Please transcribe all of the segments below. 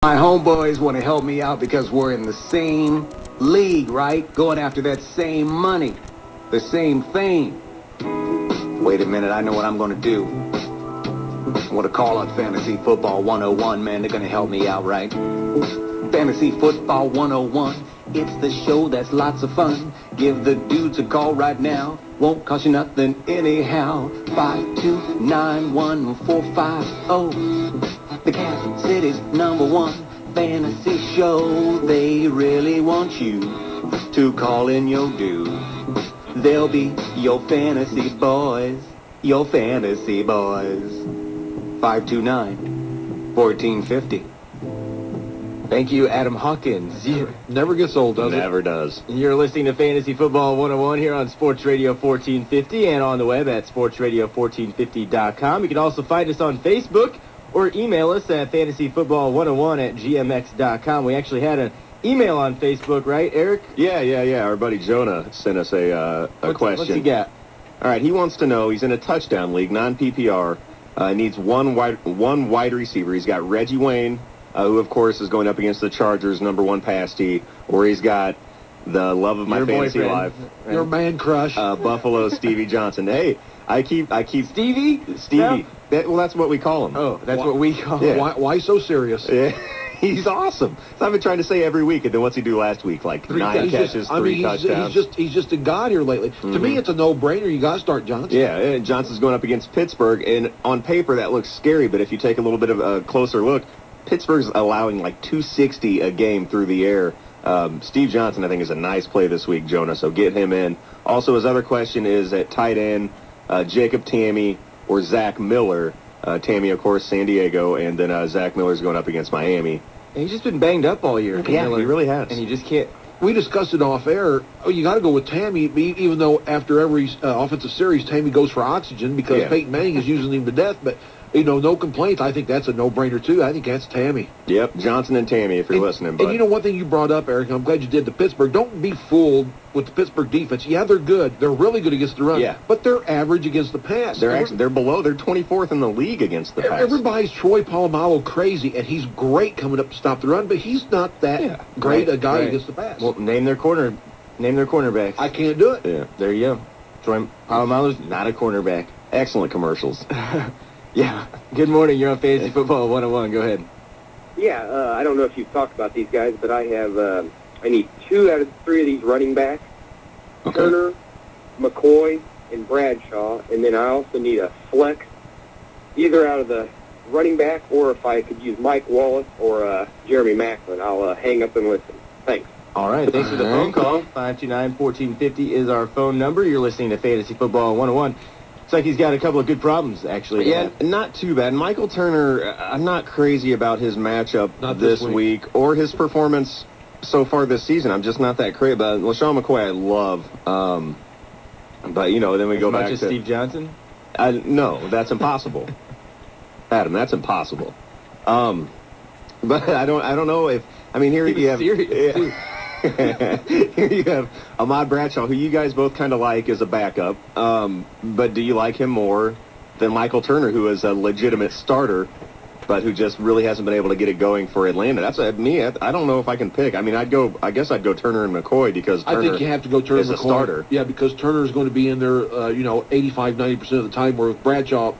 My homeboys want to help me out because we're in the same league, right? Going after that same money, the same fame. Wait a minute, I know what I'm going to do. I want to call out Fantasy Football 101, man. They're going to help me out, right? Fantasy Football 101. It's the show that's lots of fun. Give the dudes a call right now. Won't cost you nothing anyhow. 5291450. The Kansas City's #1 fantasy show. They really want you to call in your due. They'll be your fantasy boys. Your fantasy boys. 529-1450. Thank you, Adam Hawkins. Never gets old, does it? Never does. You're listening to Fantasy Football 101 here on Sports Radio 1450 and on the web at sportsradio1450.com. You can also find us on Facebook or email us at fantasyfootball101@gmx.com. We actually had an email on Facebook, right, Eric? Yeah. Our buddy Jonah sent us a question. What's he got? All right, he wants to know, he's in a touchdown league, non-PPR, needs one wide receiver. He's got Reggie Wayne, who, of course, is going up against the Chargers' #1 pass D, or he's got the love of my fantasy life. Your man crush. Buffalo Stevie Johnson. Hey, I keep Stevie? Stevie. That's what we call him. Oh, that's what we call him. Yeah. Why so serious? Yeah. He's awesome. So I've been trying to say every week, and then what's he do last week? Like 9 catches, 3 touchdowns. He's just a god here lately. To me, it's a no-brainer. You got to start Johnson. Yeah, and Johnson's going up against Pittsburgh, and on paper that looks scary, but if you take a little bit of a closer look, Pittsburgh's allowing like 260 a game through the air. Steve Johnson, I think, is a nice play this week, Jonah, so get him in. Also, his other question is at tight end, Jacob Tamme or Zach Miller. Tamme, of course, San Diego, and then Zach Miller's going up against Miami. And he's just been banged up all year. Yeah, Miller, he really has. And he just can't. We discussed it off air. Oh, you got to go with Tamme, even though after every offensive series, Tamme goes for oxygen because Peyton Manning is using him to death. But, no complaints. I think that's a no-brainer, too. I think that's Tamme. Yep, Johnson and Tamme, if you're listening. But. And one thing you brought up, Eric, and I'm glad you did, the Pittsburgh. Don't be fooled with the Pittsburgh defense. Yeah, they're good. They're really good against the run. Yeah. But they're average against the pass. They're 24th in the league against the pass. Everybody's Troy Polamalu crazy, and he's great coming up to stop the run, but he's not that great a guy against the pass. Well, name their cornerbacks. I can't do it. Yeah. There you go. Troy Polamalu's not a cornerback. Excellent commercials. Yeah. Good morning. You're on Fantasy Football 101. Go ahead. Yeah, I don't know if you've talked about these guys, but I need 2 out of 3 of these running backs. Okay. Turner, McCoy, and Bradshaw. And then I also need a flex, either out of the running back or if I could use Mike Wallace or Jeremy Maclin. I'll hang up and listen. Thanks. All right. Thanks for the phone call. 529-1450 is our phone number. You're listening to Fantasy Football 101. Looks like he's got a couple of good problems, actually. Yeah, not too bad. Michael Turner, I'm not crazy about his matchup this week or his performance so far this season. I'm just not that crazy. But LaShawn McCoy, I love. But, then we go back to Steve Johnson? No, that's impossible. Adam, that's impossible. But I don't know if... here you have... Serious, too. Here you have Ahmad Bradshaw, who you guys both kind of like as a backup. But do you like him more than Michael Turner, who is a legitimate starter, but who just really hasn't been able to get it going for Atlanta? That's me. I don't know if I can pick. I guess I'd go Turner and McCoy because Turner I think you have to go Turner is and a McCoy. starter. Yeah, because Turner is going to be in there, 85-90% of the time, where with Bradshaw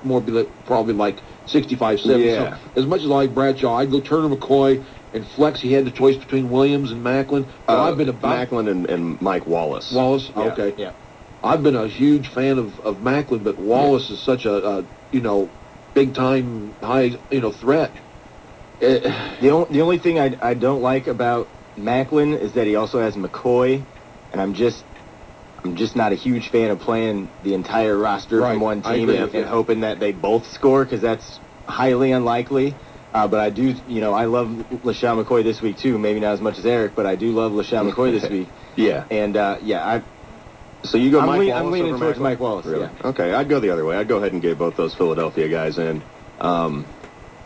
probably like 65-70. Yeah. So as much as I like Bradshaw, I'd go Turner, McCoy. And flex, he had the choice between Williams and Maclin. I've been Maclin and Mike Wallace. Wallace? Yeah. Okay. Yeah. I've been a huge fan of Maclin, but Wallace is such a big-time, high, threat. The only thing I don't like about Maclin is that he also has McCoy, and I'm just not a huge fan of playing the entire roster from one team and hoping that they both score, because that's highly unlikely. But I do, I love LaShawn McCoy this week, too. Maybe not as much as Eric, but I do love LaShawn McCoy this week. Yeah. And, So you go Mike Wallace I'm leaning over towards Mike Wallace, really? yeah. Okay, I'd go the other way. I'd go ahead and get both those Philadelphia guys in.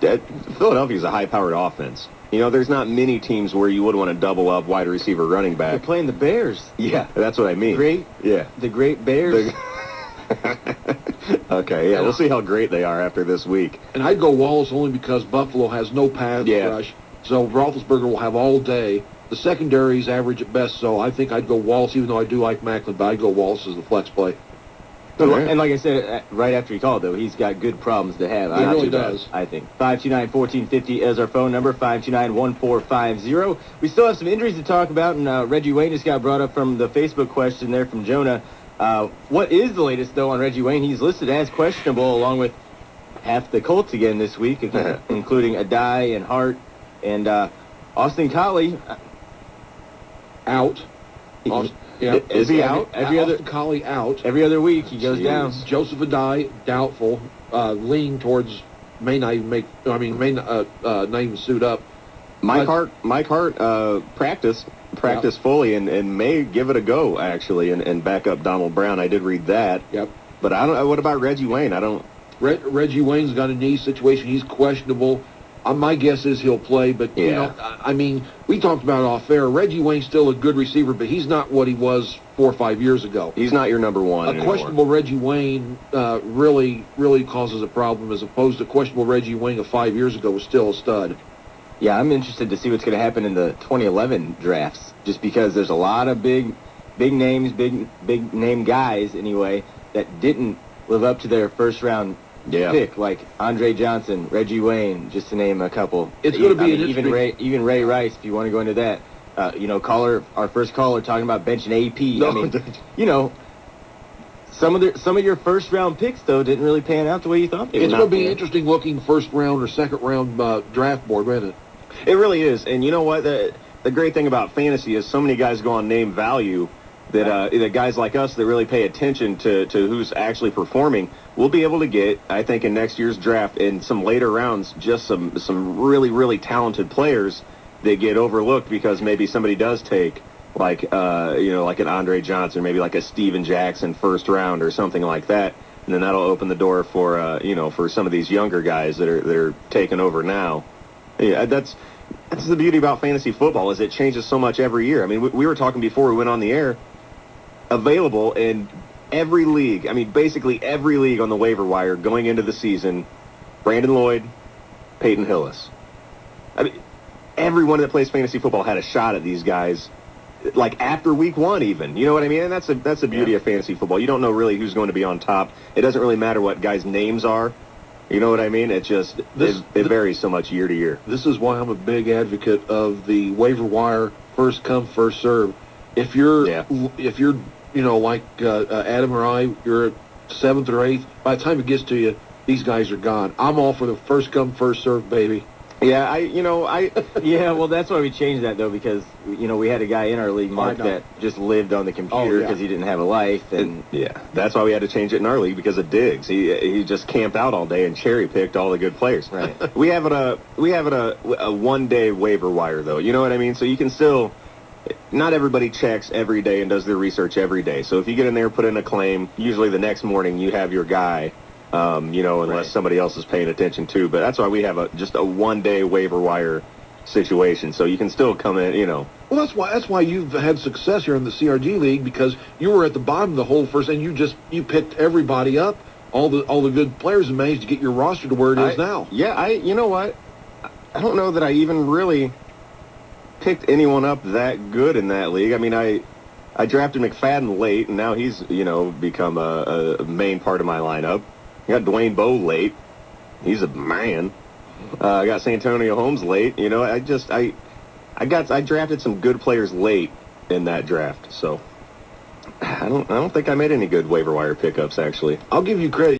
Philadelphia's a high-powered offense. There's not many teams where you would want to double up wide receiver running back. They're playing the Bears. Yeah, that's what I mean. The great Bears. Okay, yeah, we'll see how great they are after this week. And I'd go Wallace only because Buffalo has no pass rush. So Roethlisberger will have all day. The secondary's average at best, so I think I'd go Wallace, even though I do like Macklin, but I'd go Wallace as the flex play. And like I said, right after he called, though, he's got good problems to have. He really does. I think. 529-1450 is our phone number, 529-1450. We still have some injuries to talk about, and Reggie Wayne just got brought up from the Facebook question there from Jonah. What is the latest, though, on Reggie Wayne? He's listed as questionable along with half the Colts again this week, including Adai and Hart and Austin Collie. Out. Yeah. Is he out? Austin Collie out. Every other week he goes down. Joseph Adai, doubtful. Leaning towards may not even not even suit up. Mike Hart practice fully and may give it a go actually and back up Donald Brown. I did read that. Yep. But I don't. What about Reggie Wayne? I don't. Reggie Wayne's got a knee situation. He's questionable. My guess is he'll play, but, you know, I mean, we talked about it off air. Reggie Wayne's still a good receiver, but he's not what he was 4 or 5 years ago. He's not your number one anymore. Questionable Reggie Wayne really causes a problem, as opposed to questionable Reggie Wayne of 5 years ago was still a stud. Yeah, I'm interested to see what's going to happen in the 2011 drafts, just because there's a lot of big names, big name guys, anyway, that didn't live up to their first-round pick, like Andre Johnson, Reggie Wayne, just to name a couple. It's going to be even Ray Rice, if you want to go into that. Our first caller talking about benching AP. No, I mean, some of your first round picks though didn't really pan out the way you thought they would. It's going to be interesting looking first round or second round draft board, isn't it? It really is, and you know what? The great thing about fantasy is so many guys go on name value. That guys like us that really pay attention to who's actually performing, we'll be able to get, I think, in next year's draft in some later rounds, just some really, really talented players that get overlooked because maybe somebody does take like an Andre Johnson, maybe like a Steven Jackson first round or something like that, and then that'll open the door for for some of these younger guys that are taking over now. Yeah, that's the beauty about fantasy football is it changes so much every year. I mean, we were talking before we went on the air. Available in every league. I mean, basically every league on the waiver wire going into the season. Brandon Lloyd, Peyton Hillis. I mean, everyone that plays fantasy football had a shot at these guys, like after week one even. You know what I mean? And that's the beauty of fantasy football. You don't know really who's going to be on top. It doesn't really matter what guys' names are. You know what I mean? It just it varies so much year to year. This is why I'm a big advocate of the waiver wire first come first serve. If you're like Adam or I, you're at 7th or 8th. By the time it gets to you, these guys are gone. I'm all for the first come first serve, baby. Yeah, yeah, well, that's why we changed that, though, because, we had a guy in our league, Mark, that just lived on the computer because he didn't have a life. And that's why we had to change it in our league because of Diggs. He just camped out all day and cherry-picked all the good players. Right. We have it a one-day waiver wire, though. You know what I mean? So you can still... Not everybody checks every day and does their research every day. So if you get in there, put in a claim, usually the next morning you have your guy, unless somebody else is paying attention too. But that's why we have just a one-day waiver wire situation. So you can still come in, Well, that's why you've had success here in the CRG league, because you were at the bottom of the whole first, and you picked everybody up, all the good players, and managed to get your roster to where it is now. Yeah, you know what? I don't know that I even really picked anyone up that good in that league. I mean, I drafted McFadden late, and now he's, become a main part of my lineup. I got Dwayne Bowe late. He's a man. I got Santonio Holmes late. I drafted some good players late in that draft. So I don't think I made any good waiver wire pickups, actually. I'll give you credit.